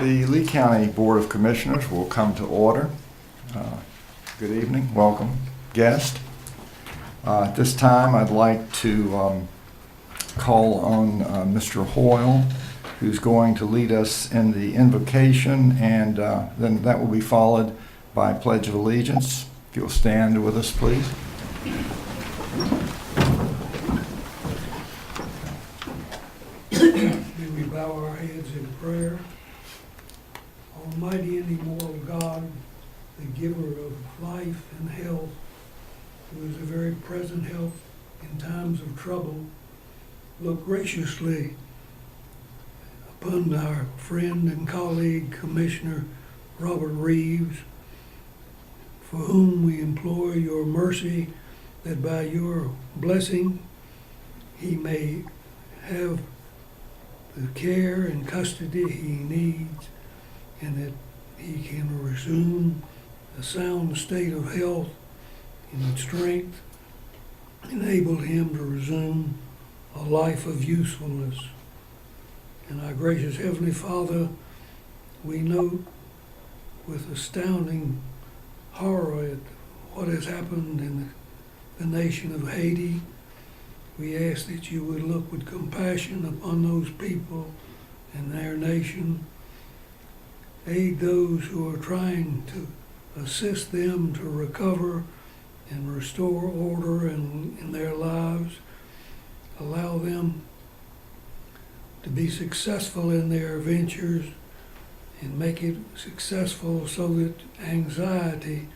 The Lee County Board of Commissioners will come to order. Good evening, welcome, guest. At this time, I'd like to call on Mr. Hoyle, who's going to lead us in the invocation, and then that will be followed by Pledge of Allegiance. If you'll stand with us, please. May we bow our heads in prayer. Almighty and immortal God, the giver of life and health, who is a very present help in times of trouble, look graciously upon our friend and colleague, Commissioner Robert Reeves, for whom we implore your mercy, that by your blessing he may have the care and custody he needs, and that he can resume a sound state of health and strength, enable him to resume a life of usefulness. And our gracious Heavenly Father, we note with astounding horror at what has happened in the nation of Haiti. We ask that you would look with compassion upon those people and their nation. Aid those who are trying to assist them to recover and restore order in their lives. Allow them to be successful in their ventures and make it successful so that anxiety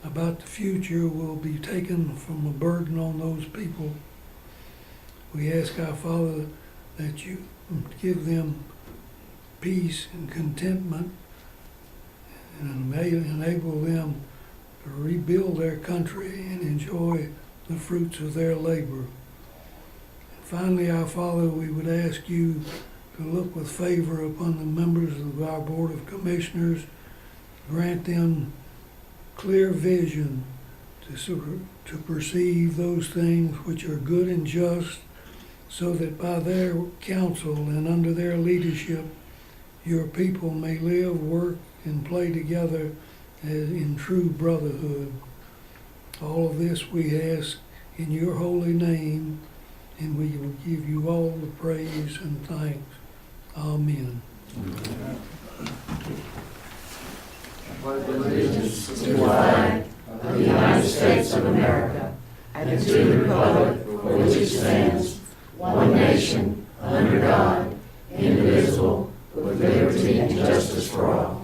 about the future will be taken from a burden on those people. We ask our Father that you give them peace and contentment and may enable them to rebuild their country and enjoy the fruits of their labor. And finally, our Father, we would ask you to look with favor upon the members of our Board of Commissioners, grant them clear vision to perceive those things which are good and just, so that by their counsel and under their leadership, your people may live, work, and play together in true brotherhood. All of this we ask in your holy name, and we will give you all the praise and thanks. Amen. Allegiance to the flag of the United States of America and to the republic for which it stands, one nation, under God, indivisible, with liberty and justice for all.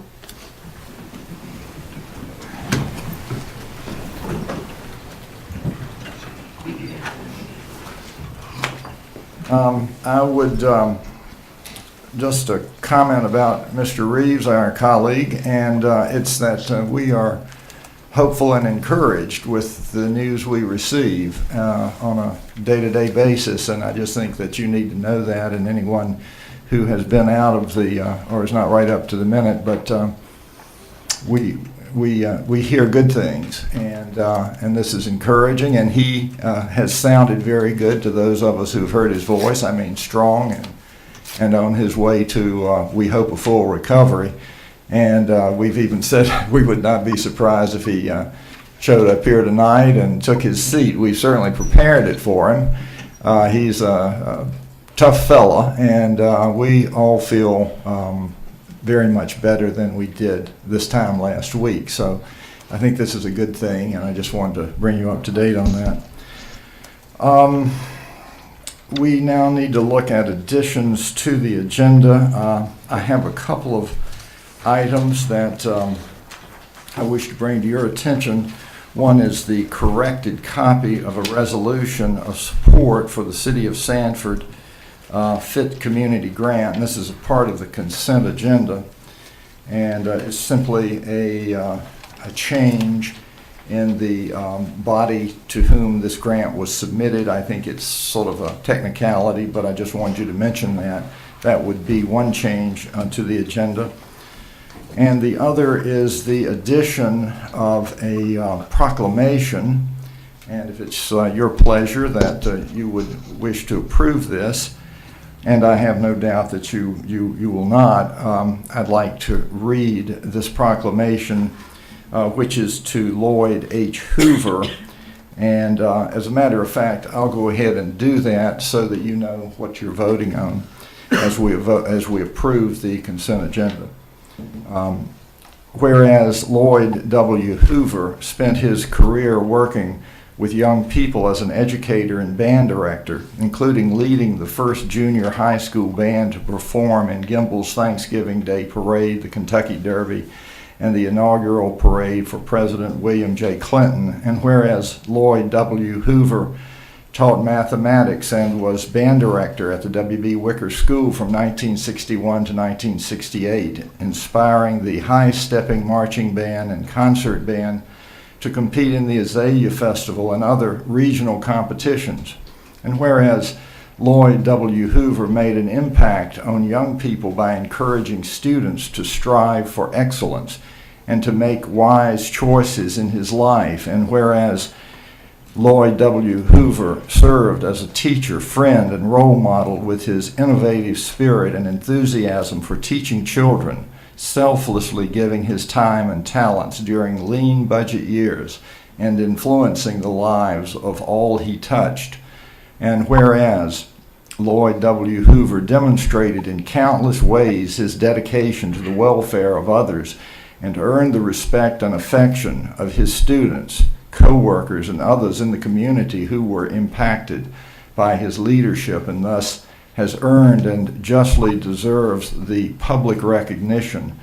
I would just a comment about Mr. Reeves, our colleague, and it's that we are hopeful and encouraged with the news we receive on a day-to-day basis, and I just think that you need to know that, and anyone who has been out of the, or is not right up to the minute, but we hear good things, and this is encouraging, and he has sounded very good to those of us who've heard his voice. I mean, strong and on his way to, we hope, a full recovery. And we've even said we would not be surprised if he showed up here tonight and took his seat. We've certainly prepared it for him. He's a tough fella, and we all feel very much better than we did this time last week. So I think this is a good thing, and I just wanted to bring you up to date on that. We now need to look at additions to the agenda. I have a couple of items that I wish to bring to your attention. One is the corrected copy of a resolution of support for the City of Sanford Fit Community Grant. And this is a part of the consent agenda, and it's simply a change in the body to whom this grant was submitted. I think it's sort of a technicality, but I just wanted you to mention that. That would be one change to the agenda. And the other is the addition of a proclamation, and if it's your pleasure that you would wish to approve this, and I have no doubt that you will not. I'd like to read this proclamation, which is to Lloyd H. Hoover. And as a matter of fact, I'll go ahead and do that so that you know what you're voting on as we approve the consent agenda. Whereas Lloyd W. Hoover spent his career working with young people as an educator and band director, including leading the first junior high school band to perform in Gimbel's Thanksgiving Day Parade, the Kentucky Derby, and the inaugural parade for President William J. Clinton. And whereas Lloyd W. Hoover taught mathematics and was band director at the W.B. Wicker School from 1961 to 1968, inspiring the high-stepping marching band and concert band to compete in the Azalea Festival and other regional competitions. And whereas Lloyd W. Hoover made an impact on young people by encouraging students to strive for excellence and to make wise choices in his life, and whereas Lloyd W. Hoover served as a teacher, friend, and role model with his innovative spirit and enthusiasm for teaching children, selflessly giving his time and talents during lean budget years and influencing the lives of all he touched. And whereas Lloyd W. Hoover demonstrated in countless ways his dedication to the welfare of others and earned the respect and affection of his students, co-workers, and others in the community who were impacted by his leadership, and thus has earned and justly deserves the public recognition.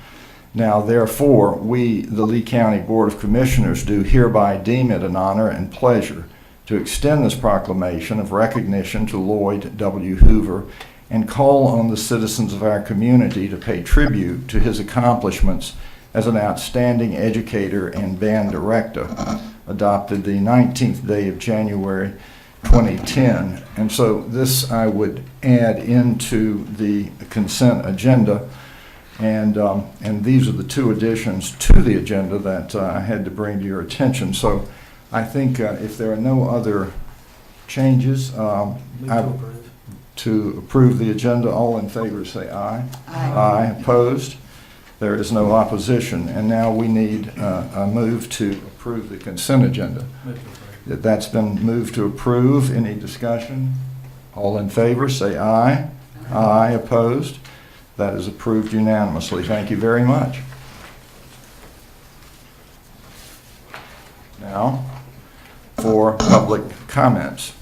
Now, therefore, we, the Lee County Board of Commissioners, do hereby deem it an honor and pleasure to extend this proclamation of recognition to Lloyd W. Hoover and call on the citizens of our community to pay tribute to his accomplishments as an outstanding educator and band director, adopted the 19th day of January 2010. And so this I would add into the consent agenda. And these are the two additions to the agenda that I had to bring to your attention. So I think if there are no other changes, to approve the agenda, all in favor say aye. Aye. Opposed? There is no opposition. And now we need a move to approve the consent agenda. That's been moved to approve. Any discussion? All in favor say aye. Aye. Opposed? That is approved unanimously. Thank you very much. Now, for public comments.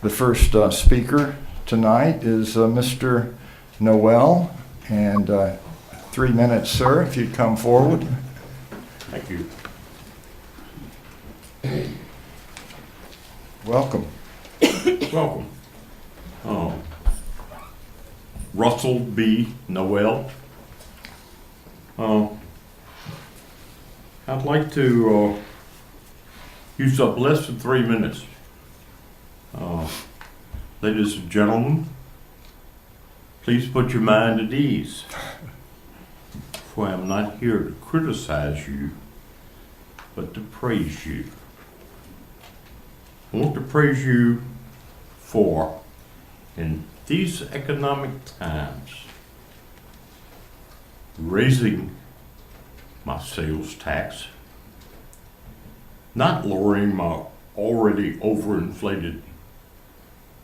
The first speaker tonight is Mr. Noel, and 3 minutes, sir, if you'd come forward. Thank you. Welcome. Welcome. Russell B. Noel. I'd like to use up less than 3 minutes. Ladies and gentlemen, please put your mind at ease, for I am not here to criticize you, but to praise you. I want to praise you for, in these economic times, raising my sales tax, not lowering my already overinflated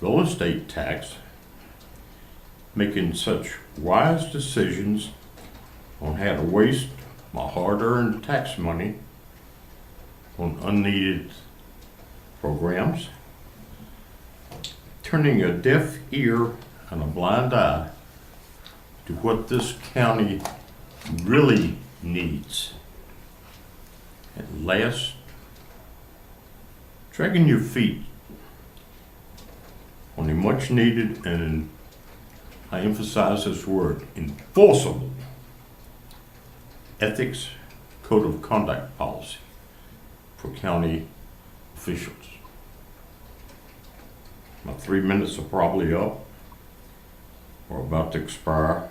real estate tax, making such wise decisions on how to waste my hard-earned tax money on unneeded programs, turning a deaf ear and a blind eye to what this county really needs. At last, dragging your feet on a much needed, and I emphasize this word, enforceable ethics code of conduct policy for county officials. My 3 minutes are probably up or about to expire,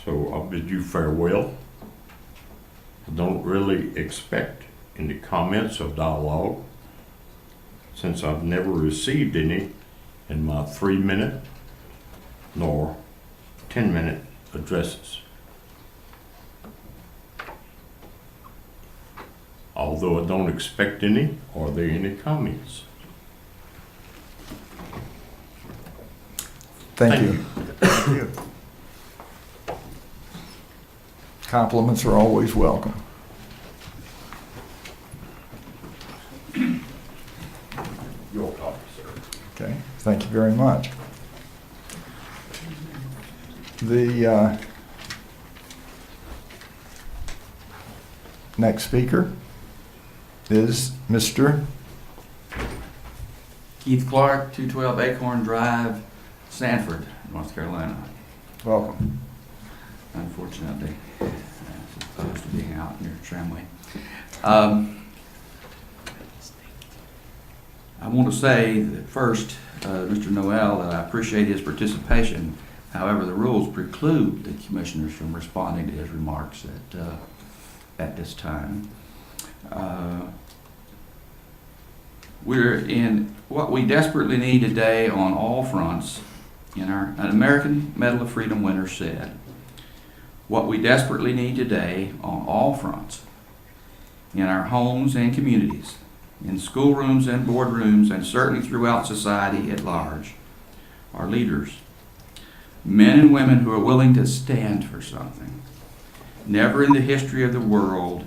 so I'll bid you farewell. I don't really expect any comments or dialogue, since I've never received any in my 3-minute nor 10-minute addresses. Although I don't expect any, are there any comments? Thank you. Compliments are always welcome. Your copy, sir. Okay, thank you very much. The next speaker is Mr. Keith Clark, 212 Acorn Drive, Sanford, North Carolina. Welcome. Unfortunately, as opposed to being out near Tramway. I want to say that first, Mr. Noel, that I appreciate his participation. However, the rules preclude the commissioners from responding to his remarks at this time. We're in what we desperately need today on all fronts. An American Medal of Freedom winner said, what we desperately need today on all fronts, in our homes and communities, in schoolrooms and boardrooms, and certainly throughout society at large, are leaders, men and women who are willing to stand for something. Never in the history of the world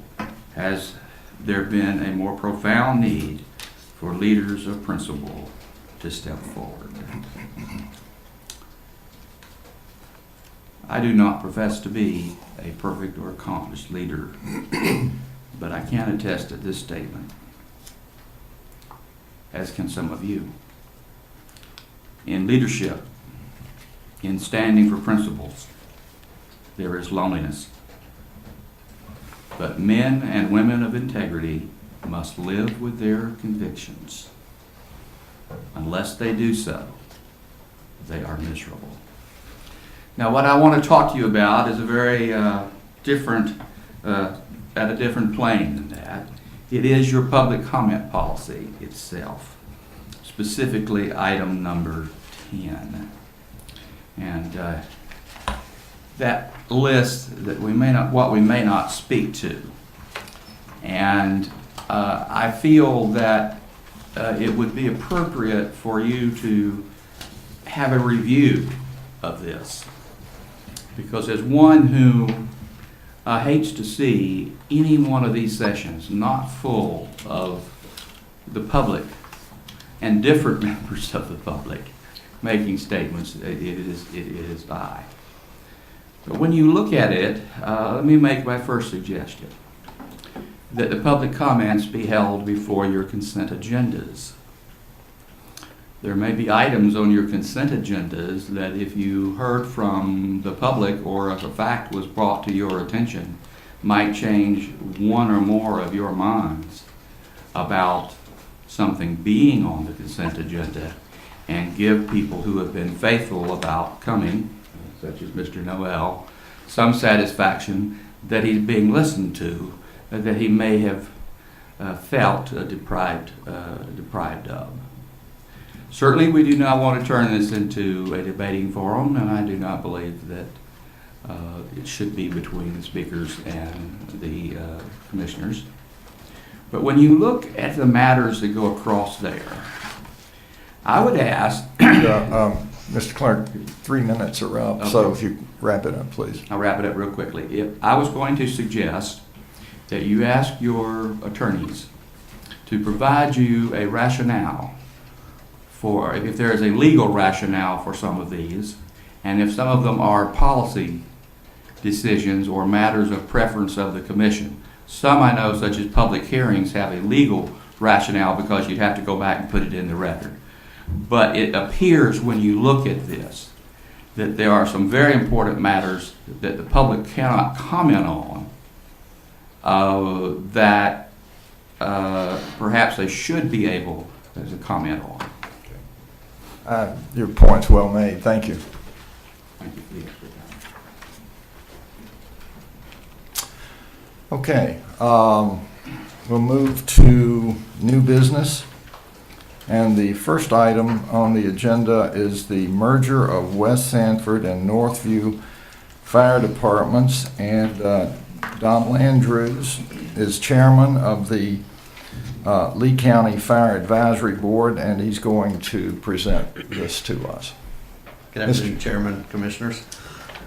has there been a more profound need for leaders of principle to step forward. I do not profess to be a perfect or accomplished leader, but I can attest to this statement, as can some of you. In leadership, in standing for principles, there is loneliness. But men and women of integrity must live with their convictions. Unless they do so, they are miserable. Now, what I want to talk to you about is a very different, at a different plane than that. It is your public comment policy itself, specifically item number 10. And that list that what we may not speak to. And I feel that it would be appropriate for you to have a review of this. Because as one who hates to see any one of these sessions not full of the public and different members of the public making statements, it is I. But when you look at it, let me make my first suggestion. That the public comments be held before your consent agendas. There may be items on your consent agendas that if you heard from the public or if a fact was brought to your attention, might change one or more of your minds about something being on the consent agenda and give people who have been faithful about coming, such as Mr. Noel, some satisfaction that he's being listened to, that he may have felt deprived of. Certainly we do not want to turn this into a debating forum, and I do not believe that it should be between the speakers and the commissioners. But when you look at the matters that go across there, I would ask... Mr. Clark, 3 minutes are up, so if you wrap it up, please. I'll wrap it up real quickly. If I was going to suggest that you ask your attorneys to provide you a rationale for, if there is a legal rationale for some of these, and if some of them are policy decisions or matters of preference of the commission. Some I know, such as public hearings, have a legal rationale because you'd have to go back and put it in the record. But it appears when you look at this that there are some very important matters that the public cannot comment on that perhaps they should be able to comment on. Your point's well made. Thank you. Thank you for the extra time. Okay, we'll move to new business. And the first item on the agenda is the merger of West Sanford and Northview Fire Departments. And Don Landrews is chairman of the Lee County Fire Advisory Board, and he's going to present this to us. Good afternoon, Chairman, Commissioners.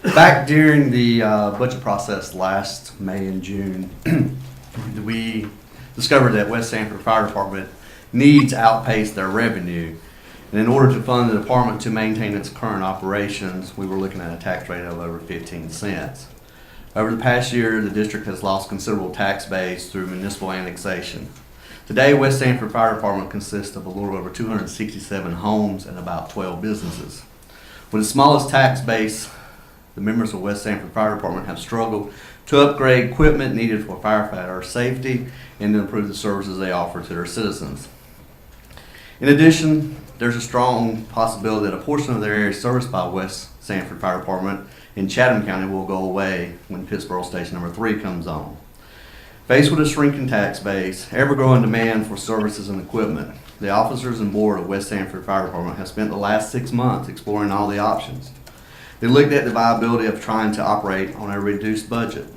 Back during the budget process last May and June, we discovered that West Sanford Fire Department needs outpace their revenue. And in order to fund the department to maintain its current operations, we were looking at a tax rate of over 15 cents. Over the past year, the district has lost considerable tax base through municipal annexation. Today, West Sanford Fire Department consists of a little over 267 homes and about 12 businesses. With the smallest tax base, the members of West Sanford Fire Department have struggled to upgrade equipment needed for firefighter safety and to improve the services they offer to their citizens. In addition, there's a strong possibility that a portion of their area serviced by West Sanford Fire Department in Chatham County will go away when Pittsboro Station Number 3 comes on. Faced with a shrinking tax base, ever-growing demand for services and equipment, the officers and board of West Sanford Fire Department have spent the last 6 months exploring all the options. They looked at the viability of trying to operate on a reduced budget.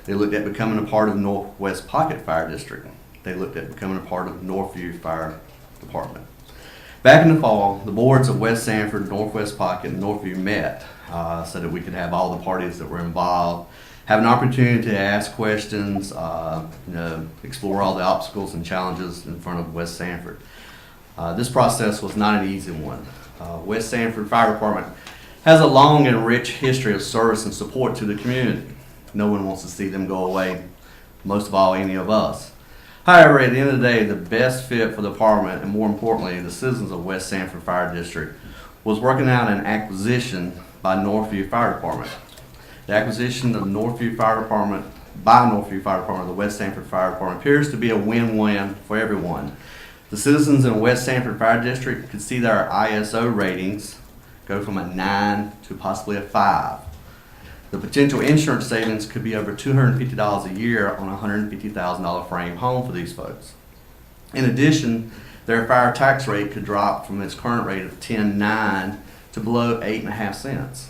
They looked at becoming a part of Northwest Pocket Fire District. They looked at becoming a part of Northview Fire Department. Back in the fall, the boards of West Sanford, Northwest Pocket, and Northview met so that we could have all the parties that were involved have an opportunity to ask questions, explore all the obstacles and challenges in front of West Sanford. This process was not an easy one. West Sanford Fire Department has a long and rich history of service and support to the community. No one wants to see them go away, most of all any of us. However, at the end of the day, the best fit for the department, and more importantly, the citizens of West Sanford Fire District, was working out an acquisition by Northview Fire Department. The acquisition of Northview Fire Department by Northview Fire Department of the West Sanford Fire Department appears to be a win-win for everyone. The citizens in West Sanford Fire District could see their ISO ratings go from a 9 to possibly a 5. The potential insurance savings could be over $250 a year on a $150,000 frame home for these folks. In addition, their fire tax rate could drop from its current rate of $10.9 to below 8.5 cents.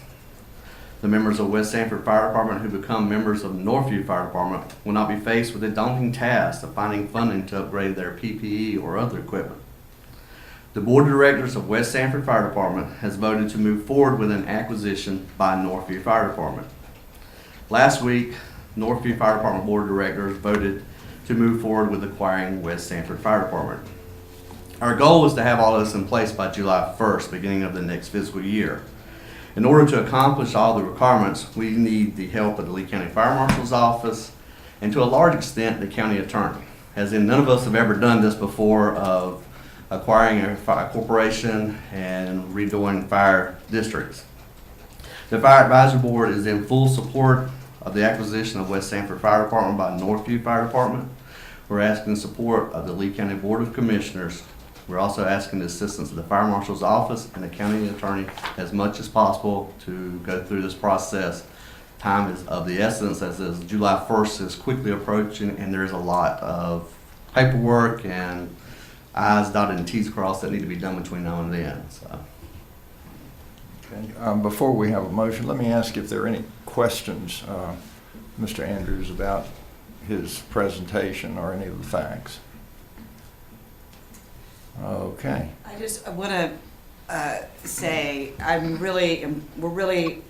The members of West Sanford Fire Department who become members of Northview Fire Department will not be faced with the daunting task of finding funding to upgrade their PPE or other equipment. The Board of Directors of West Sanford Fire Department has voted to move forward with an acquisition by Northview Fire Department. Last week, Northview Fire Department Board of Directors voted to move forward with acquiring West Sanford Fire Department. Our goal is to have all of this in place by July 1st, beginning of the next fiscal year. In order to accomplish all the requirements, we need the help of the Lee County Fire Marshal's Office and to a large extent the County Attorney. As in, none of us have ever done this before of acquiring a corporation and redoing fire districts. The Fire Advisory Board is in full support of the acquisition of West Sanford Fire Department by Northview Fire Department. We're asking support of the Lee County Board of Commissioners. We're also asking the assistance of the Fire Marshal's Office and the County Attorney as much as possible to go through this process. Time is of the essence, as July 1st is quickly approaching, and there's a lot of paperwork and I's dotted and T's crossed that need to be done between now and then. So. Okay. Before we have a motion, let me ask if there are any questions, Mr. Andrews, about his presentation or any of the facts. Okay. I just want to say we're really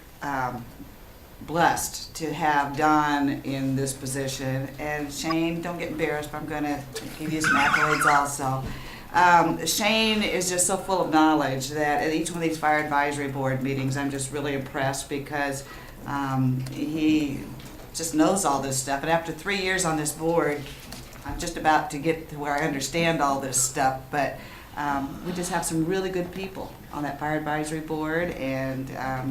blessed to have Don in this position. And Shane, don't get embarrassed, but I'm going to give you some accolades also. Shane is just so full of knowledge that at each one of these fire advisory board meetings, I'm just really impressed because he just knows all this stuff. And after 3 years on this board, I'm just about to get to where I understand all this stuff, but we just have some really good people on that fire advisory board and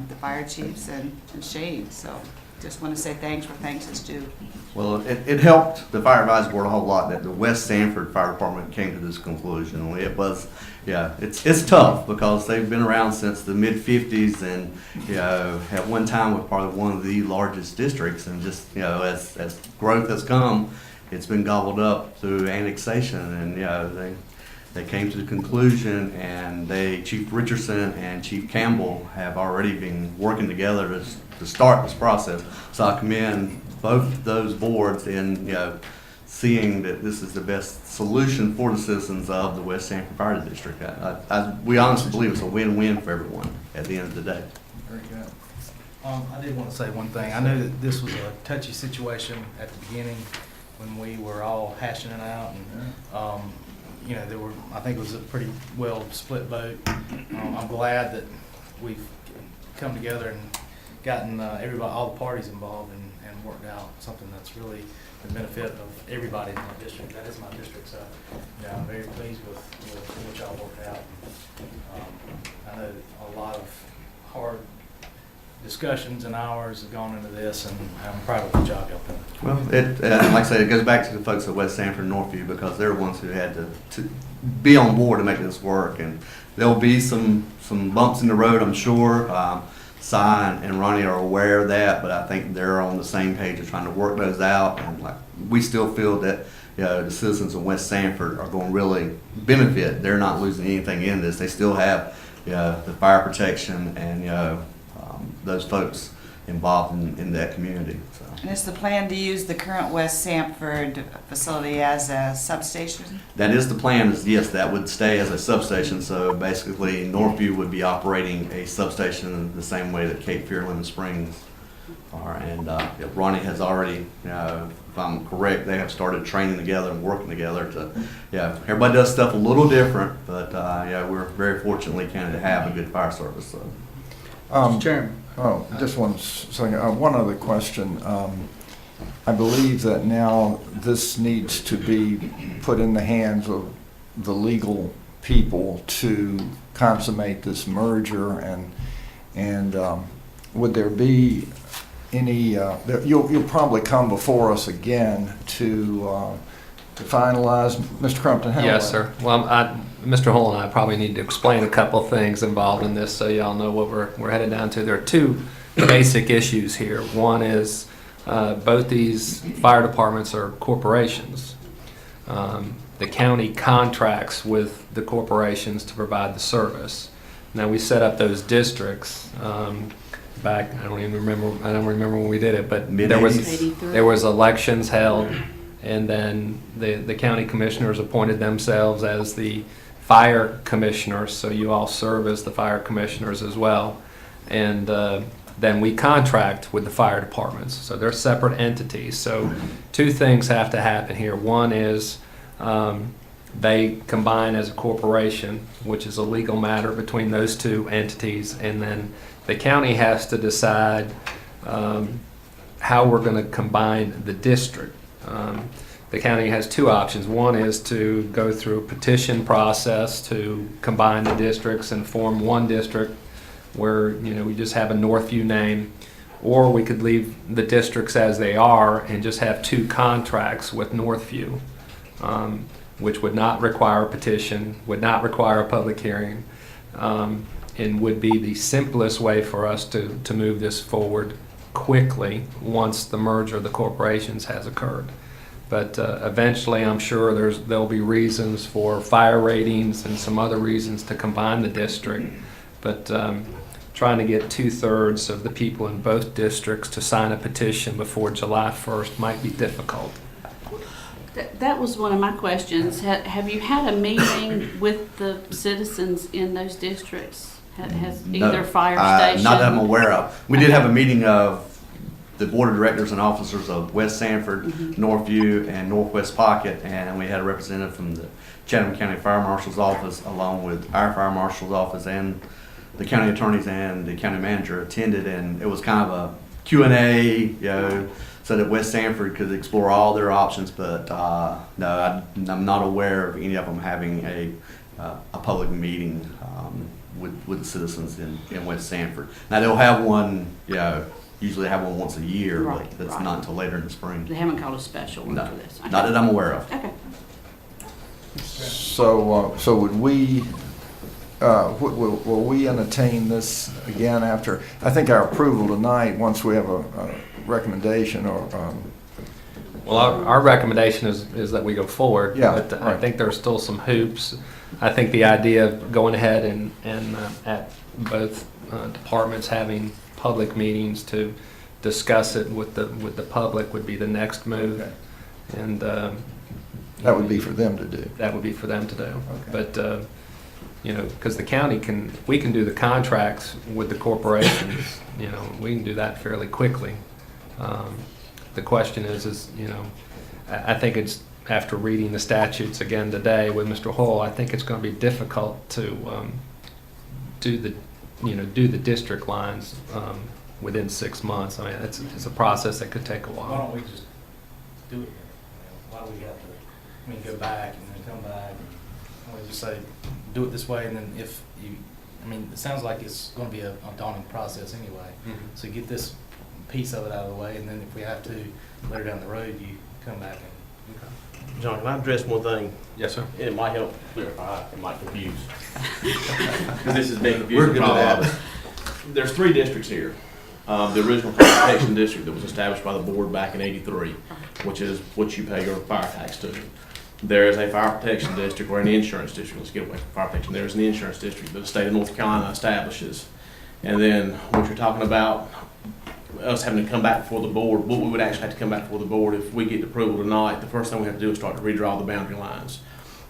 the fire chiefs and Shane. So just want to say thanks where thanks is due. Well, it helped the Fire Advisory Board a whole lot that the West Sanford Fire Department came to this conclusion. It was, it's tough because they've been around since the mid-50s and, at one time was probably one of the largest districts, and just, as growth has come, it's been gobbled up through annexation, and, they came to the conclusion, and Chief Richardson and Chief Campbell have already been working together to start this process. So I commend both those boards in, seeing that this is the best solution for the citizens of the West Sanford Fire District. We honestly believe it's a win-win for everyone at the end of the day. Very good. I did want to say one thing. I know that this was a touchy situation at the beginning when we were all hashing it out, and I think it was a pretty well split vote. I'm glad that we've come together and gotten everybody, all the parties involved, and worked out something that's really the benefit of everybody in my district. That is my district, so I'm very pleased with what y'all worked out. I know a lot of hard discussions and hours have gone into this, and I'm proud of the job y'all done. Well, like I said, it goes back to the folks at West Sanford and Northview, because they're the ones who had to be on board to make this work. And there'll be some bumps in the road, I'm sure. Si and Ronnie are aware of that, but I think they're on the same page of trying to work those out. And we still feel that the citizens of West Sanford are going to really benefit. They're not losing anything in this. They still have the fire protection and those folks involved in that community. So. And is the plan to use the current West Sanford facility as a substation? That is the plan. Is yes, that would stay as a substation. So basically, Northview would be operating a substation in the same way that Cape Fear Lemon Springs are. And Ronnie has already, if I'm correct, they have started training together and working together to. Everybody does stuff a little different, but we're very fortunately kind of have a good fire service. So. Mr. Chairman. Oh, just one second. One other question. I believe that now this needs to be put in the hands of the legal people to consummate this merger, and would there be any? You'll probably come before us again to finalize, Mr. Crumpton. Yes, sir. Well, Mr. Hull and I probably need to explain a couple things involved in this so y'all know what we're headed down to. There are two basic issues here. One is both these fire departments are corporations. The county contracts with the corporations to provide the service. Now, we set up those districts back, I don't remember when we did it, but there was elections held, and then the county commissioners appointed themselves as the fire commissioners, so you all serve as the fire commissioners as well. And then we contract with the fire departments, so they're separate entities. So two things have to happen here. One is they combine as a corporation, which is a legal matter between those two entities, and then the county has to decide how we're going to combine the district. The county has two options. One is to go through a petition process to combine the districts and form one district where we just have a Northview name, or we could leave the districts as they are and just have two contracts with Northview, which would not require a petition, would not require a public hearing, and would be the simplest way for us to move this forward quickly once the merger of the corporations has occurred. But eventually, I'm sure there'll be reasons for fire ratings and some other reasons to combine the district. But trying to get 2/3 of the people in both districts to sign a petition before July 1st might be difficult. That was one of my questions. Have you had a meeting with the citizens in those districts? Has either fire station? Not that I'm aware of. We did have a meeting of the board of directors and officers of West Sanford, Northview, and Northwest Pocket, and we had a representative from the Chatham County Fire Marshal's office, along with our Fire Marshal's office, and the county attorneys and the county manager attended, and it was kind of a Q&A, so that West Sanford could explore all their options. But no, I'm not aware of any of them having a public meeting with the citizens in West Sanford. Now they'll have one, usually they have one once a year, Right, but that's right. not until later in the spring. They haven't called a special one No, for this? Okay. not that I'm aware of. Okay. So would we, will we entertain this again after, I think our approval tonight, once we have a recommendation or, Well, our recommendation is that we go forward. Yeah, But I right. think there's still some hoops I think the idea of going ahead and at both departments having public meetings to discuss it with the public would be the next move. Okay. And That would be for them to do. that would be for them to do. Okay. But, you know, because the county we can do the contracts with the corporations, you know, we can do that fairly quickly. The question is, you know, I think it's, after reading the statutes again today with Mr. Hull, I think it's going to be difficult to do the district lines within 6 months. I mean, it's a process that could take a Why while. don't we just do it? Why do we have to, go back and then come back? Why don't we just say, do it this way, and then if you, it sounds like it's gonna be a daunting process anyway. So get this piece of it out of the way, and then if we have to, later down the road, you come back and. John, can I address one thing? Yes, sir. It might help clarify, it might confuse. Because this has been confusing. We're good at for all that. of us. There's 3 districts here. The original fire protection district that was established by the board back in '83, which is what you pay your fire tax to. There is a fire protection district, or an insurance district, let's get away from fire protection. There is an insurance district that the state of North Carolina establishes. And then what you're talking about, us having to come back before the board, what we would actually have to come back before the board if we get approval tonight, the first thing we have to do is start to redraw the boundary lines.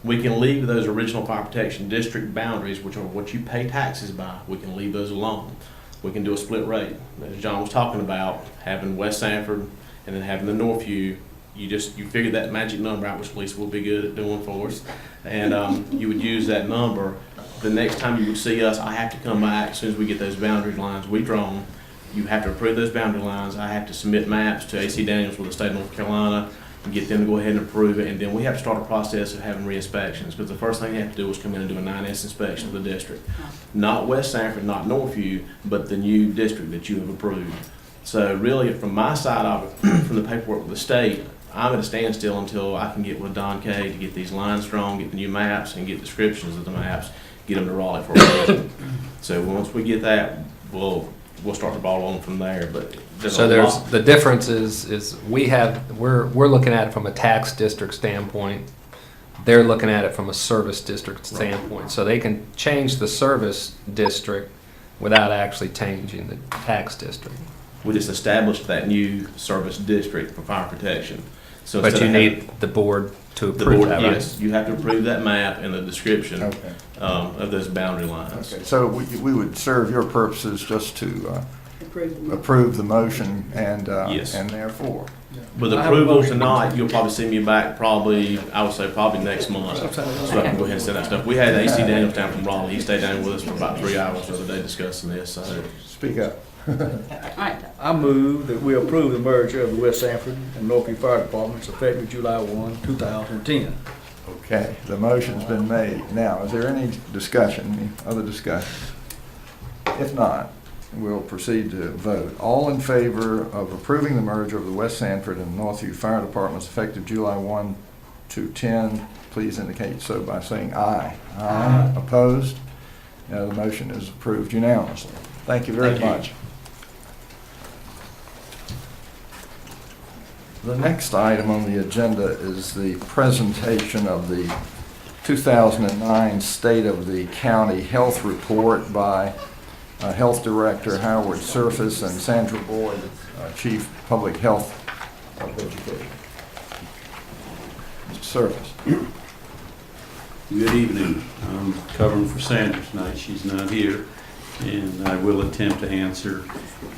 We can leave those original fire protection district boundaries, which are what you pay taxes by, we can leave those alone. We can do a split rate. As John was talking about, having West Sanford and then having the Northview, you figure that magic number out, which Lisa will be good at doing for us. And you would use that number. The next time you would see us, I have to come back as soon as we get those boundary lines redrawn. You have to approve those boundary lines. I have to submit maps to AC Daniels with the state of North Carolina and get them to go ahead and approve it. And then we have to start a process of having re-inspections, because the first thing you have to do is come in and do a 9S inspection of the district. Not West Sanford, not Northview, but the new district that you have approved. So really, from my side of it, from the paperwork with the state, I'm at a standstill until I can get with Don Kay to get these lines drawn, get the new maps, and get descriptions of the maps, get them to Raleigh for a So once we get that, we'll start the ball on from there. But So the difference is we're looking at it from a tax district standpoint. They're looking at it from a service district standpoint. So they can change the service district without actually changing the tax district. we just established that new service district for fire protection. So But instead you of having- need the board to the approve board, that, right? yes, you have to approve that map and the description Okay. of those boundary lines. Okay, so we would serve your purposes just to approve the motion and, Yes. and therefore. With I have a approval motion. tonight, you'll probably see me back I would say probably next month. So I can go ahead and send that stuff. We had AC Daniels down from Raleigh. He stayed down with us for about 3 hours the other day discussing this, so. Speak up. All right, I move that we approve the merger of the West Sanford and Northview Fire Departments effective July 1, 2010. Okay, the motion's been made. Now, is there any discussion, any other discussion? If not, we'll proceed to vote. All in favor of approving the merger of the West Sanford and Northview Fire Departments effective July 1 to 10, please indicate so by saying aye. Aye. Opposed? The motion is approved unanimously. Thank you very much. The next item on the agenda is the presentation of the 2009 State of the County Health Report by Health Director Howard Surface and Sandra Boyd, Chief Public Health Education. Mr. Surface. Good evening. I'm covering for Sandra tonight. She's not here, and I will attempt to answer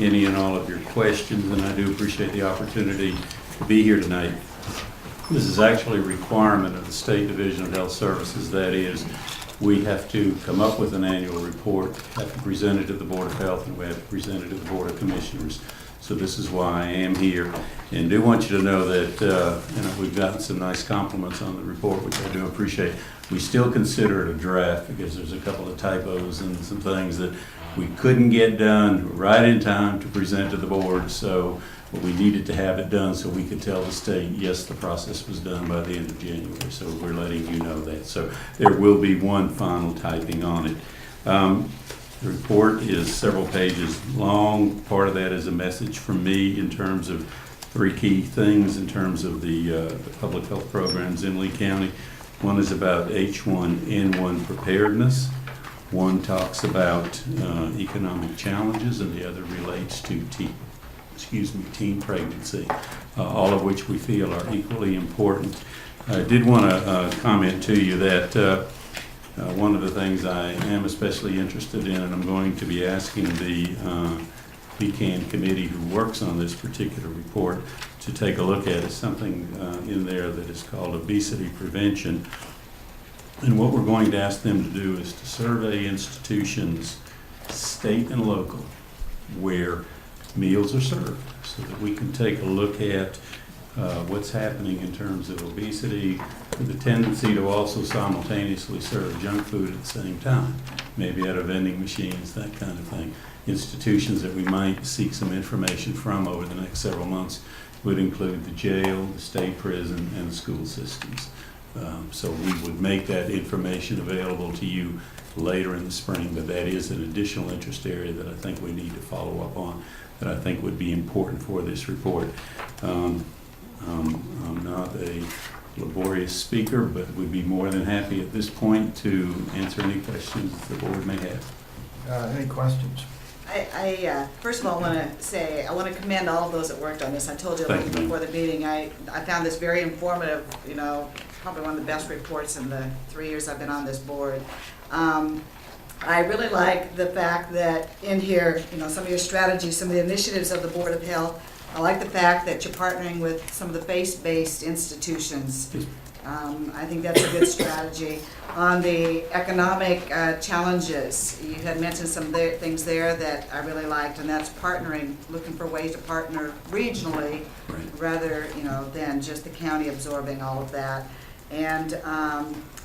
any and all of your questions, and I do appreciate the opportunity to be here tonight. This is actually a requirement of the State Division of Health Services. That is, we have to come up with an annual report, have to present it to the Board of Health, and we have to present it to the Board of Commissioners. So this is why I am here. And do want you to know that we've gotten some nice compliments on the report, which I do appreciate. We still consider it a draft because there's a couple of typos and some things that we couldn't get done right in time to present to the board. So we needed to have it done so we could tell the state, yes, the process was done by the end of January. So we're letting you know that. So there will be one final typing on it. The report is several pages long. Part of that is a message from me in terms of 3 key things in terms of the public health programs in Lee County. One is about H1N1 preparedness. One talks about economic challenges, and the other relates to teen pregnancy, all of which we feel are equally important. I did want to comment to you that one of the things I am especially interested in, and I'm going to be asking the PCAN committee who works on this particular report to take a look at, is something in there that is called obesity prevention. And what we're going to ask them to do is to survey institutions, state and local, where meals are served, so that we can take a look at what's happening in terms of obesity, with the tendency to also simultaneously serve junk food at the same time, maybe at a vending machines, that kind of thing. Institutions that we might seek some information from over the next several months would include the jail, the state prison, and the school systems. So we would make that information available to you later in the spring, but that is an additional interest area that I think we need to follow up on, that I think would be important for this report. I'm not a laborious speaker, but would be more than happy at this point to answer any questions the board may have. Any questions? I first of all want to say, I want to commend all of those that worked on this. I told you Thank you, ma'am. before the meeting, I found this very informative, you know, probably one of the best reports in the 3 years I've been on this board. I really like the fact that in here, you know, some of your strategies, some of the initiatives of the Board of Health. I like the fact that you're partnering with some of the faith-based institutions. I think that's a good strategy. On the economic challenges, you had mentioned some things there that I really liked, and that's partnering, looking for ways to partner regionally, Right. rather, you know, than just the county absorbing all of that. And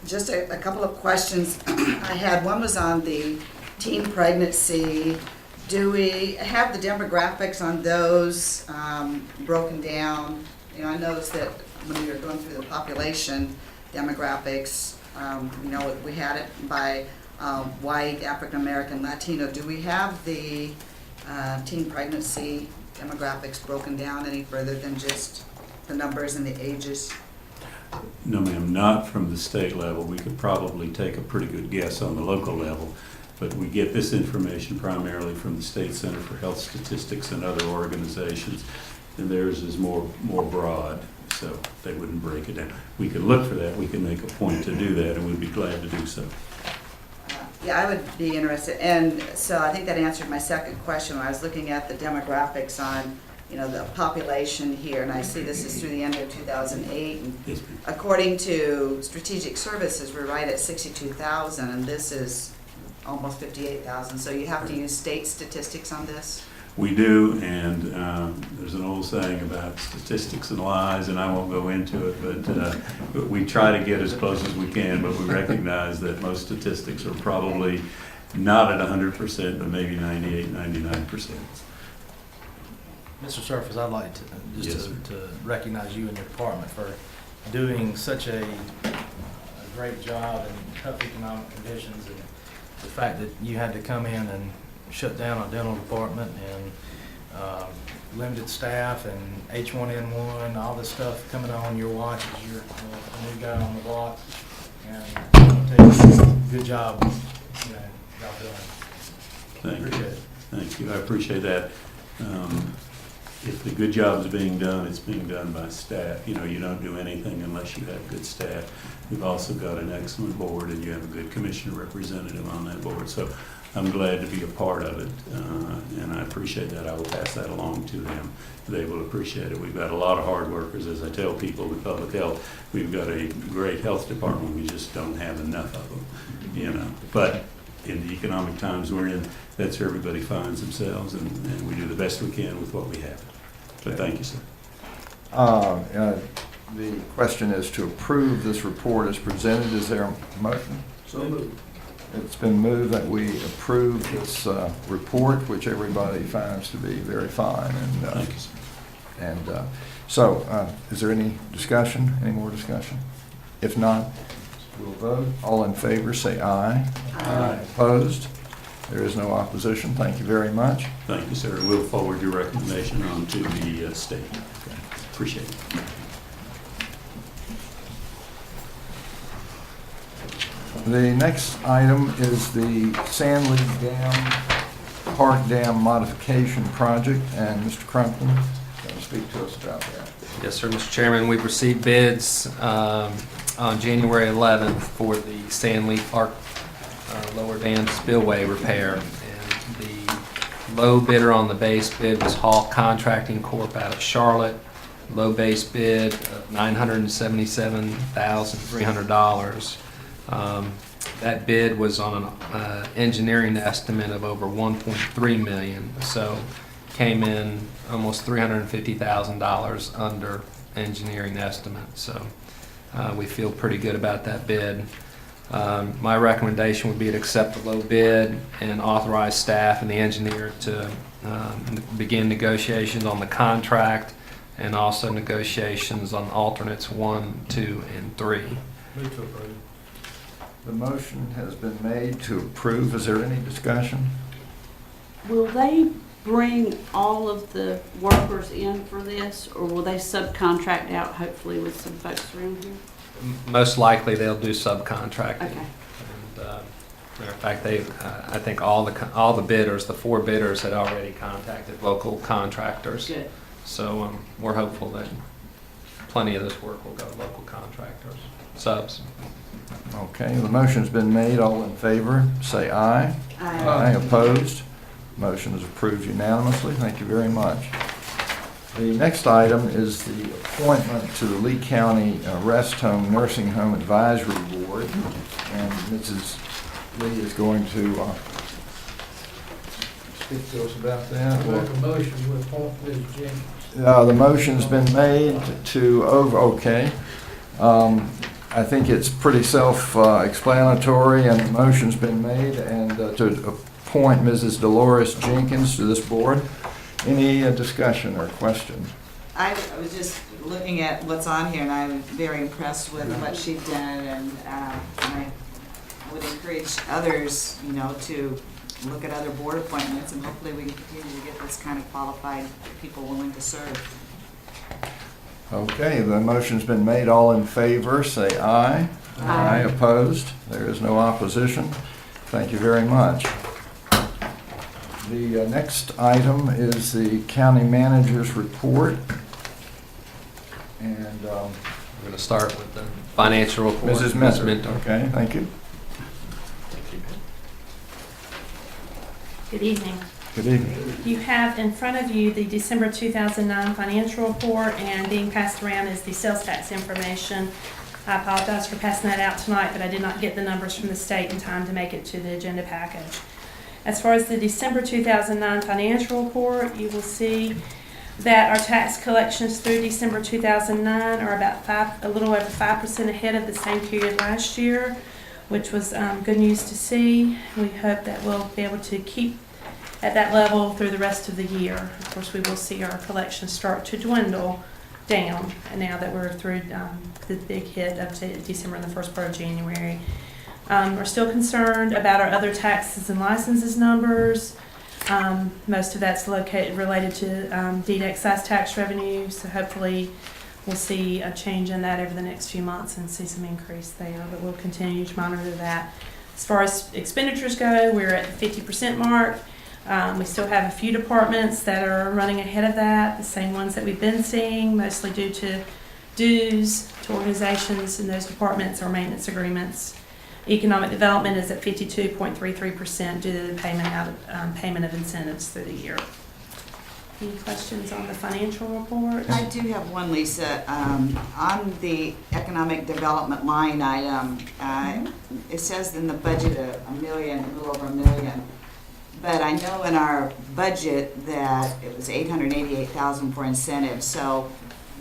just a couple of questions I had. One was on the teen pregnancy. Do we have the demographics on those broken down? You know, I noticed that when we were going through the population demographics, you know, we had it by white, African American, Latino. Do we have the teen pregnancy demographics broken down any further than just the numbers and the ages? No, ma'am, not from the state level. We could probably take a pretty good guess on the local level, but we get this information primarily from the State Center for Health Statistics and other organizations, and theirs is more broad, so they wouldn't break it down. We could look for that, we can make a point to do that, and we'd be glad to do so. Yeah, I would be interested, and so I think that answered my second question when I was looking at the demographics on, you know, the population here, and I see this is through the end of 2008. And Yes, ma'am. according to Strategic Services, we're right at 62,000, and this is almost 58,000. So you have to use state statistics on this? We do, and there's an old saying about statistics and lies, and I won't go into it, but we try to get as close as we can, but we recognize that most statistics are probably not at 100%, but maybe 98, 99%. Mr. Surface, I'd like to, Yes, just sir. to recognize you and your department for doing such a great job in tough economic conditions, and the fact that you had to come in and shut down a dental department and limited staff and H1N1, all this stuff coming on your watch as you're a new guy on the block, and good job, you know, job done. Thank you. Appreciate it. Thank you, I appreciate that. If the good job is being done, it's being done by staff. You know, you don't do anything unless you have good staff. We've also got an excellent board, and you have a good commissioner representative on that board. So I'm glad to be a part of it, and I appreciate that. I will pass that along to them. They will appreciate it. We've got a lot of hard workers. As I tell people with public health, we've got a great health department. We just don't have enough of them, you know. But in the economic times we're in, that's where everybody finds themselves, and we do the best we can with what we have. But thank you, sir. The question is to approve this report as presented. Is there a motion? So moved. It's been moved that we approve this report, which everybody finds to be very fine. And Thank you, sir. And so, is there any discussion, any more discussion? If not, we'll vote. All in favor, say aye. Aye. Opposed? There is no opposition. Thank you very much. Thank you, sir. We'll forward your recommendation on to the state. Appreciate it. The next item is the Sandley Dam, Park Dam Modification Project, and Mr. Crumpton going to speak to us about that. Yes, sir, Mr. Chairman. We've received bids on January 11th for the Sandley Park Lower Dam spillway repair. And the low bidder on the base bid was Hall Contracting Corp. out of Charlotte. Low base bid of $977,300. That bid was on an engineering estimate of over $1.3 million, so came in almost $350,000 under engineering estimate. So we feel pretty good about that bid. My recommendation would be to accept the low bid and authorize staff and the engineer to begin negotiations on the contract and also negotiations on alternates 1, 2, and 3. Move to approve. The motion has been made to approve. Is there any discussion? Will they bring all of the workers in for this, or will they subcontract out, hopefully, with some folks around here? Most likely, they'll do subcontracting. Okay. And, matter of fact, I think all the bidders, the 4 bidders, had already contacted local contractors. Good. So we're hopeful that plenty of this work will go to local contractors, subs. Okay, the motion's been made. All in favor, say aye. Aye. Opposed? Motion is approved unanimously. Thank you very much. The next item is the appointment to the Lee County Rest Home Nursing Home Advisory Board. And Mrs. Lee is going to speak to us about that. Make a motion to appoint Ms. Jenkins. The motion's been made to okay. I think it's pretty self-explanatory, and the motion's been made, and to appoint Mrs. Dolores Jenkins to this board. Any discussion or question? I was just looking at what's on here, and I'm very impressed with what she's done, and I would encourage others, to look at other board appointments, and hopefully we can continue to get this kind of qualified people willing to serve. Okay, the motion's been made. All in favor, say aye. Aye. Opposed? There is no opposition. Thank you very much. The next item is the county manager's report. And We're going to start with the financial report. Mrs. Minter. Okay, thank you. Good evening. Good evening. You have in front of you the December 2009 financial report, and being passed around is the sales tax information. I apologize for passing that out tonight, but I did not get the numbers from the state in time to make it to the agenda package. As far as the December 2009 financial report, you will see that our tax collections through December 2009 are about a little over 5% ahead of the same period last year, which was good news to see. We hope that we'll be able to keep at that level through the rest of the year. Of course, we will see our collections start to dwindle down, and now that we're through the big hit up to December and the first part of January. We're still concerned about our other taxes and licenses numbers. Most of that's related to deed excise tax revenue, so hopefully we'll see a change in that over the next few months and see some increase there, but we'll continue to monitor that. As far as expenditures go, we're at the 50% mark. We still have a few departments that are running ahead of that, the same ones that we've been seeing, mostly due to dues to organizations in those departments or maintenance agreements. Economic development is at 52.33% due to the payment of incentives through the year. Any questions on the financial report? I do have one, Lisa. On the economic development line item, it says in the budget a little over $1 million. But I know in our budget that it was $888,000 for incentives. So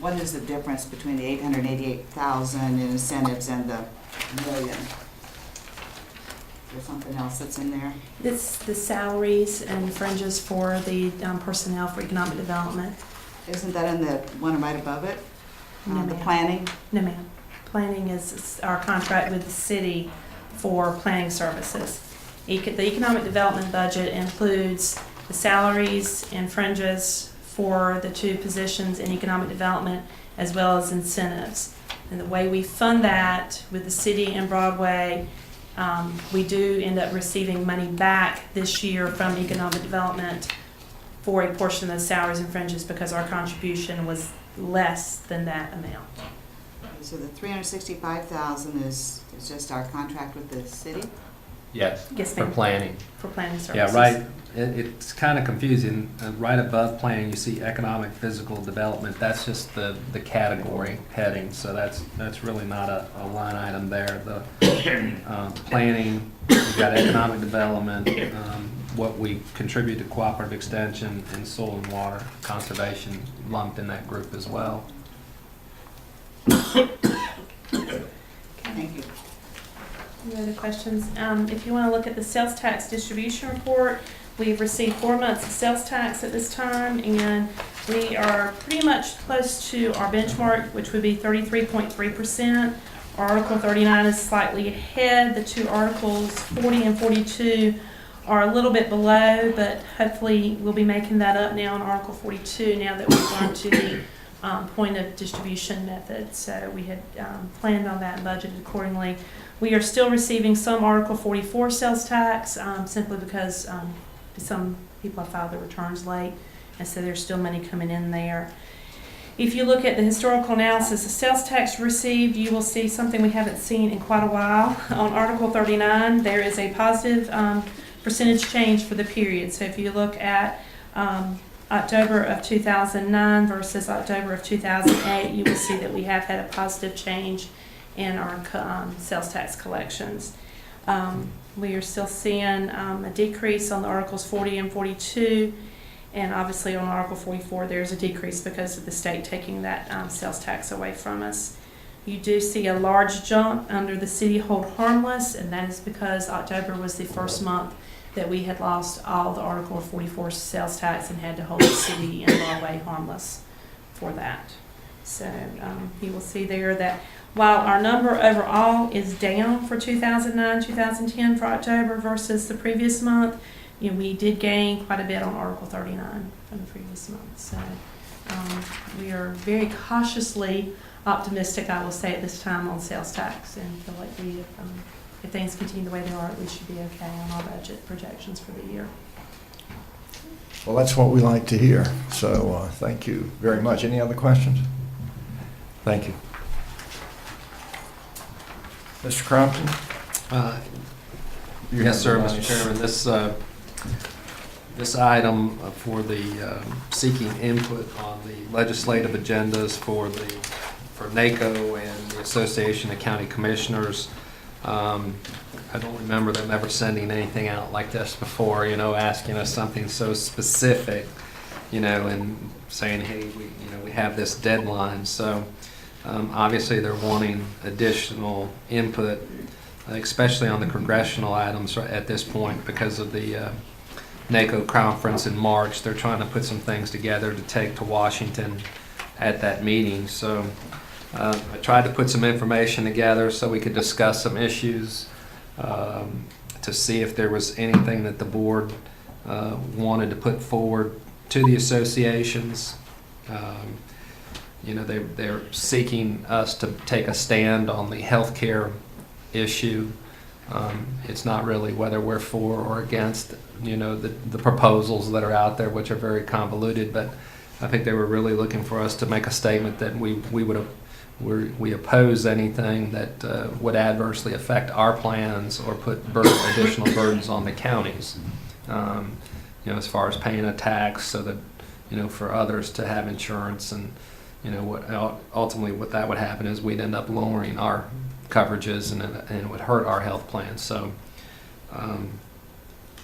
what is the difference between the $888,000 in incentives and the $1 million? Is there something else that's in there? It's the salaries and fringes for the personnel for economic development. Isn't that in the one right above it? No, The ma'am. planning? No, ma'am. Planning is our contract with the city for planning services. The economic development budget includes the salaries and fringes for the 2 positions in economic development, as well as incentives. And the way we fund that with the city and Broadway We do end up receiving money back this year from economic development for a portion of those salaries and fringes because our contribution was less than that amount. So the $365,000 is just our contract with the city? Yes, Yes, for ma'am. planning. For planning services. Yeah, right. It's kind of confusing. Right above planning, you see economic physical development. That's just the category heading. So that's really not a line item there. The planning, we've got economic development, what we contribute to cooperative extension, and soil and water conservation lumped in that group as well. Thank you. Any other questions? If you want to look at the sales tax distribution report, we've received 4 months of sales tax at this time, and we are pretty much close to our benchmark, which would be 33.3%. Article 39 is slightly ahead. The two articles, 40 and 42, are a little bit below, but hopefully we'll be making that up now in Article 42 now that we've gone to the point of distribution method. So we had planned on that and budgeted accordingly. We are still receiving some Article 44 sales tax simply because some people have filed their returns late, and so there's still money coming in there. If you look at the historical analysis of sales tax received, you will see something we haven't seen in quite a while. On Article 39, there is a positive percentage change for the period. So if you look at October of 2009 versus October of 2008, you will see that we have had a positive change in our sales tax collections. We are still seeing a decrease on the Articles 40 and 42, and obviously on Article 44 there's a decrease because of the state taking that sales tax away from us. You do see a large jump under the city hold harmless, and that is because October was the first month that we had lost all the Article 44 sales tax and had to hold the city in Norway harmless for that. So you will see there that while our number overall is down for 2009-2010 for October versus the previous month, you know, we did gain quite a bit on Article 39 from the previous month. So we are very cautiously optimistic, I will say, at this time on sales tax, and feel like we, if things continue the way they are, we should be okay on our budget projections for the year. Well, that's what we like to hear. So thank you very much. Any other questions? Thank you. Mr. Crompton? Yes, sir, Mr. Chairman. This item for the seeking input on the legislative agendas for NACO and the Association of County Commissioners. I don't remember them ever sending anything out like this before, you know, asking us something so specific, you know, and saying, hey, we have this deadline. So obviously they're wanting additional input, especially on the congressional items at this point because of the NACO conference in March. They're trying to put some things together to take to Washington at that meeting. So I tried to put some information together so we could discuss some issues to see if there was anything that the board wanted to put forward to the associations. You know, they're seeking us to take a stand on the healthcare issue. It's not really whether we're for or against, you know, the proposals that are out there, which are very convoluted, but I think they were really looking for us to make a statement that we oppose anything that would adversely affect our plans or put additional burdens on the counties. You know, as far as paying a tax so that, you know, for others to have insurance, and you know, ultimately what that would happen is we'd end up lowering our coverages, and it would hurt our health plans. So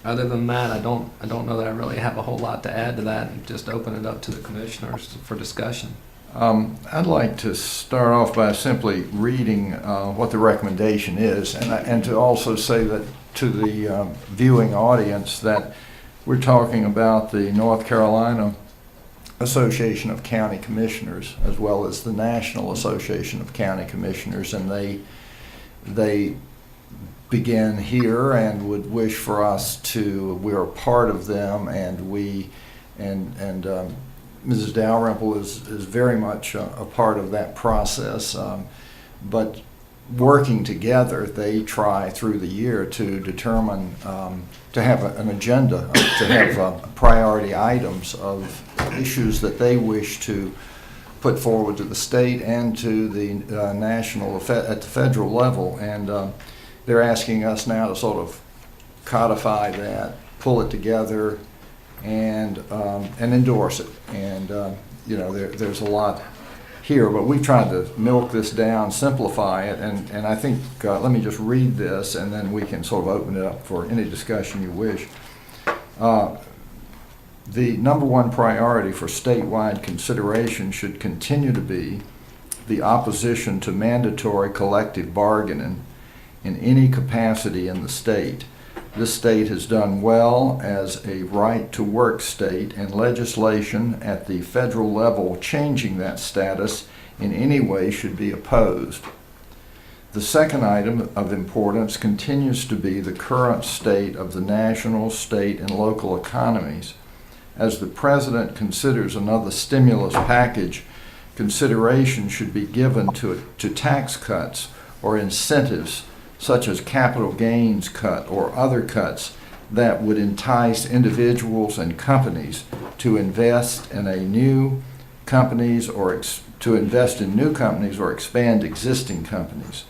other than that, I don't know that I really have a whole lot to add to that, and just open it up to the commissioners for discussion. I'd like to start off by simply reading what the recommendation is, and to also say that to the viewing audience that we're talking about the North Carolina Association of County Commissioners as well as the National Association of County Commissioners, and they begin here and would wish for us to, we're a part of them, and Mrs. Dalrymple is very much a part of that process, but working together, they try through the year to determine, to have an agenda, to have priority items of issues that they wish to put forward to the state and to the national, at the federal level. And they're asking us now to sort of codify that, pull it together, and endorse it. And there's a lot here, but we've tried to milk this down, simplify it, and I think, let me just read this, and then we can sort of open it up for any discussion you wish. The number one priority for statewide consideration should continue to be the opposition to mandatory collective bargaining in any capacity in the state. This state has done well as a right-to-work state, and legislation at the federal level changing that status in any way should be opposed. The second item of importance continues to be the current state of the national, state, and local economies. As the President considers another stimulus package, consideration should be given to tax cuts or incentives such as capital gains cut or other cuts that would entice individuals and companies to invest in new companies or expand existing companies.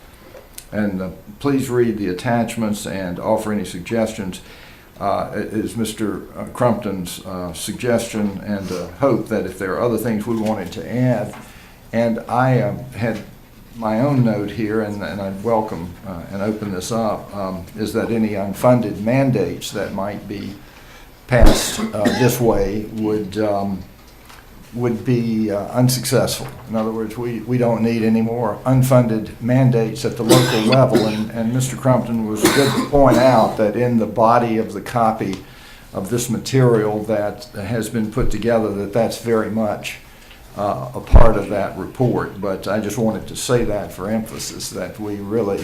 And please read the attachments and offer any suggestions. Is Mr. Crumpton's suggestion and hope that if there are other things we wanted to add, and I had my own note here, and I'd welcome and open this up, is that any unfunded mandates that might be passed this way would be unsuccessful. In other words, we don't need any more unfunded mandates at the local level, and Mr. Crumpton was good to point out that in the body of the copy of this material that has been put together, that's very much a part of that report. But I just wanted to say that for emphasis, that we really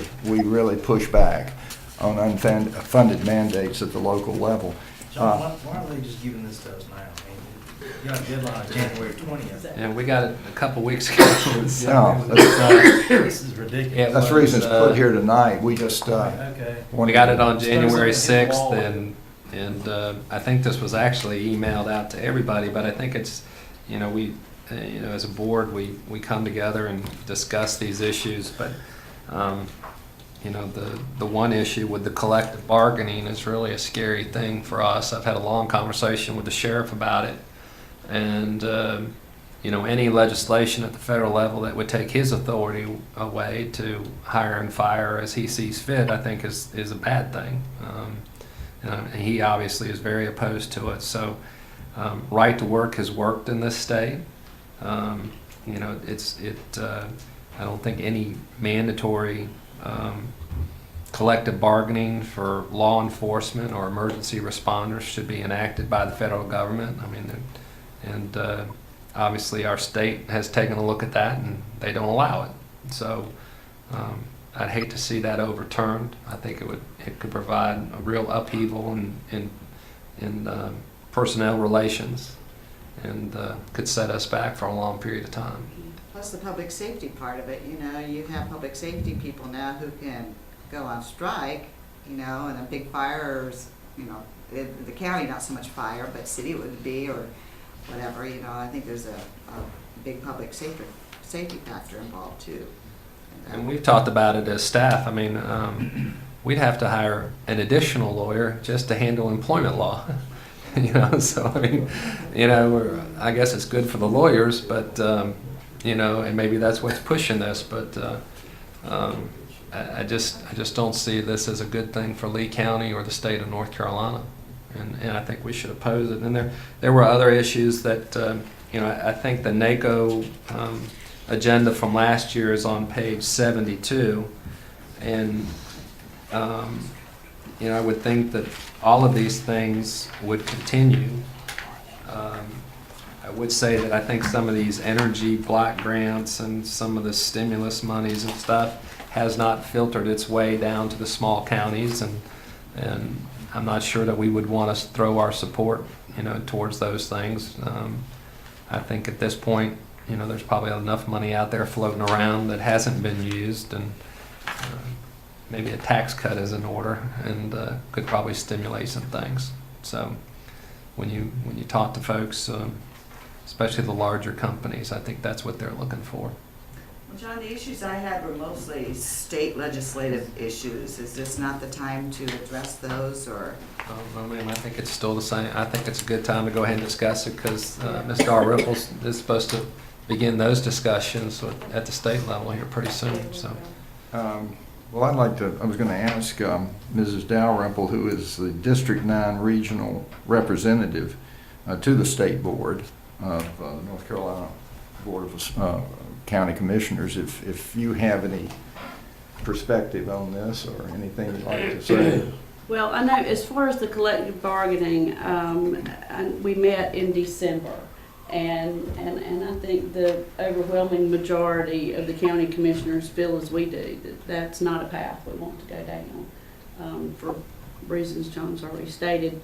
push back on unfunded mandates at the local level. John, why are they just giving this to us now? I mean, you got a deadline of January 20th. And we got it a couple weeks ago. This is ridiculous. That's the reason it's put here tonight. We just Okay. We got it on Just January throw something 6th, at the and I think this was actually emailed out to everybody, but I think it's, we, as a board, we come together and discuss these issues, but, the one issue with the collective bargaining is really a scary thing for us. I've had a long conversation with the sheriff about it, and, any legislation at the federal level that would take his authority away to hire and fire as he sees fit, I think is a bad thing. And he obviously is very opposed to it. So right to work has worked in this state. I don't think any mandatory collective bargaining for law enforcement or emergency responders should be enacted by the federal government. I mean, and obviously our state has taken a look at that, and they don't allow it. So I'd hate to see that overturned. I think it could provide a real upheaval in personnel relations, and could set us back for a long period of time. Plus the public safety part of it, you have public safety people now who can go on strike, and a big fire, the county not so much fire, but city would be, or whatever, I think there's a big public safety factor involved too. And we've talked about it as staff. I mean, we'd have to hire an additional lawyer just to handle employment law. So I mean, I guess it's good for the lawyers, but and maybe that's what's pushing this. But I just don't see this as a good thing for Lee County or the state of North Carolina, and I think we should oppose it. And there were other issues that I think the NACO agenda from last year is on page 72, and I would think that all of these things would continue. I would say that I think some of these energy block grants and some of the stimulus monies and stuff has not filtered its way down to the small counties, and I'm not sure that we would want to throw our support towards those things. I think at this point, there's probably enough money out there floating around that hasn't been used, and maybe a tax cut is in order and could probably stimulate some things. So when you talk to folks, especially the larger companies, I think that's what they're looking for. Well, John, the issues I had were mostly state legislative issues. Is this not the time to address those, or? I mean, I think it's still the same. I think it's a good time to go ahead and discuss it because Ms. Dalrymple is supposed to begin those discussions at the state level here pretty soon. So, Well, I was going to ask Mrs. Dalrymple, who is the District 9 Regional Representative to the State Board of North Carolina Board of County Commissioners, if you have any perspective on this or anything you'd like to say. Well, I know as far as the collective bargaining, we met in December. And I think the overwhelming majority of the county commissioners feel as we do, that that's not a path we want to go down, for reasons John's already stated.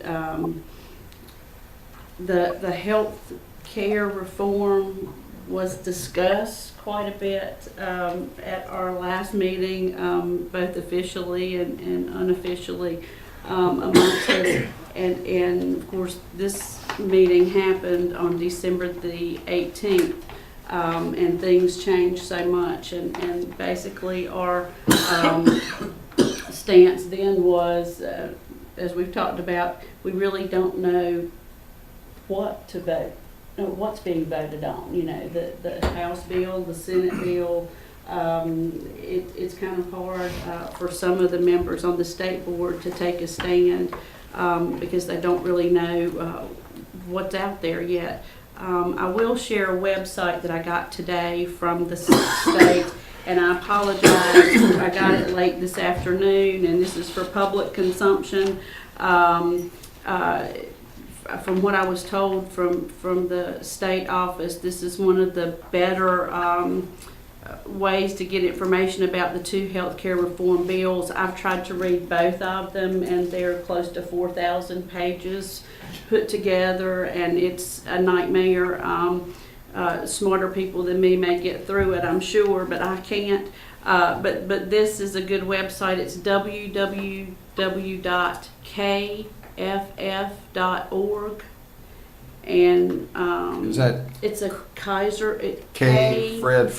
The health care reform was discussed quite a bit at our last meeting, both officially and unofficially amongst us. And of course, this meeting happened on December the 18th, and things changed so much. And basically, our stance then was, as we've talked about, we really don't know what to vote, what's being voted on. You know, the House bill, the Senate bill. It's kind of hard for some of the members on the state board to take a stand. Because they don't really know what's out there yet. I will share a website that I got today from the state, and I apologize, I got it late this afternoon, and this is for public consumption. From what I was told from the state office, this is one of the better ways to get information about the two healthcare reform bills. I've tried to read both of them, and they're close to 4,000 pages put together, and it's a nightmare. Smarter people than me may get through it, I'm sure, but I can't. But this is a good website. It's www.kff.org. And Is that it's a Kaiser Fred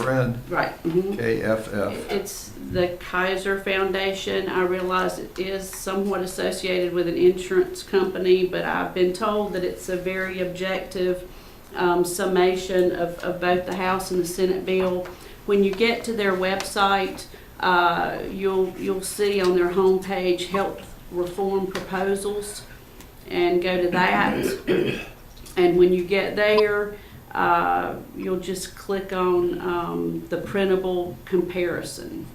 right. Mm-hmm. KFF? It's the Kaiser Foundation. I realize it is somewhat associated with an insurance company, but I've been told that it's a very objective summation of both the House and the Senate bill. When you get to their website, you'll see on their homepage health reform proposals, and go to that. And when you get there, you'll just click on the printable comparison.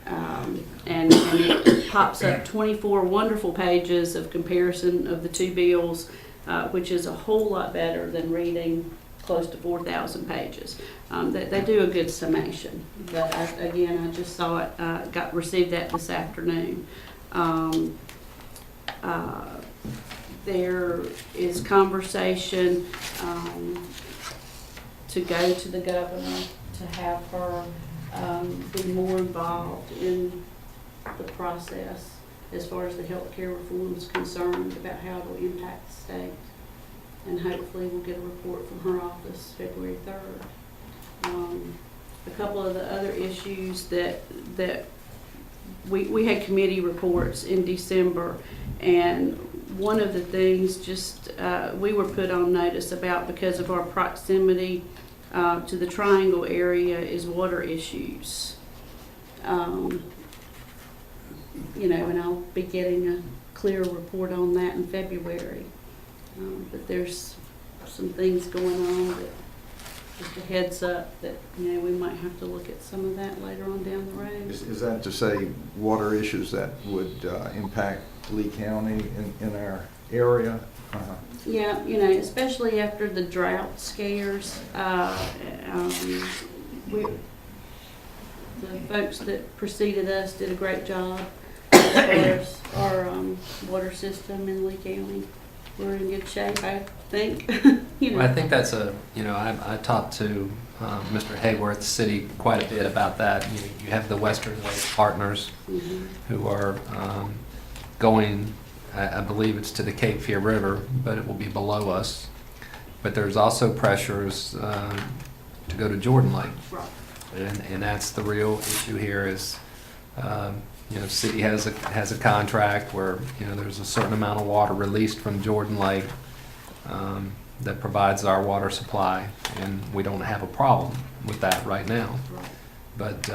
And it pops up 24 wonderful pages of comparison of the two bills, which is a whole lot better than reading close to 4,000 pages. They do a good summation. But I just saw it, received that this afternoon. There is conversation to go to the governor to have her be more involved in the process as far as the healthcare reform is concerned, about how it will impact the state. And hopefully we'll get a report from her office February 3rd. A couple of the other issues that we had committee reports in December, and one of the things we were put on notice about because of our proximity to the Triangle area is water issues. And I'll be getting a clear report on that in February. But there's some things going on that, just a heads up, that we might have to look at some of that later on down the road. Is that to say water issues that would impact Lee County in our area? Yeah, especially after the drought scares. The folks that preceded us did a great job as far as our water system in Lee County. we're in good shape, I think, you know. Well, I think that's I talked to Mr. Hayworth City quite a bit about that. You have the Western Lake Partners Mhm. who are going, I believe it's to the Cape Fear River, but it will be below us. But there's also pressures to go to Jordan Lake. Right. And that's the real issue here is, city has a contract where, there's a certain amount of water released from Jordan Lake that provides our water supply, and we don't have a problem with that right now. But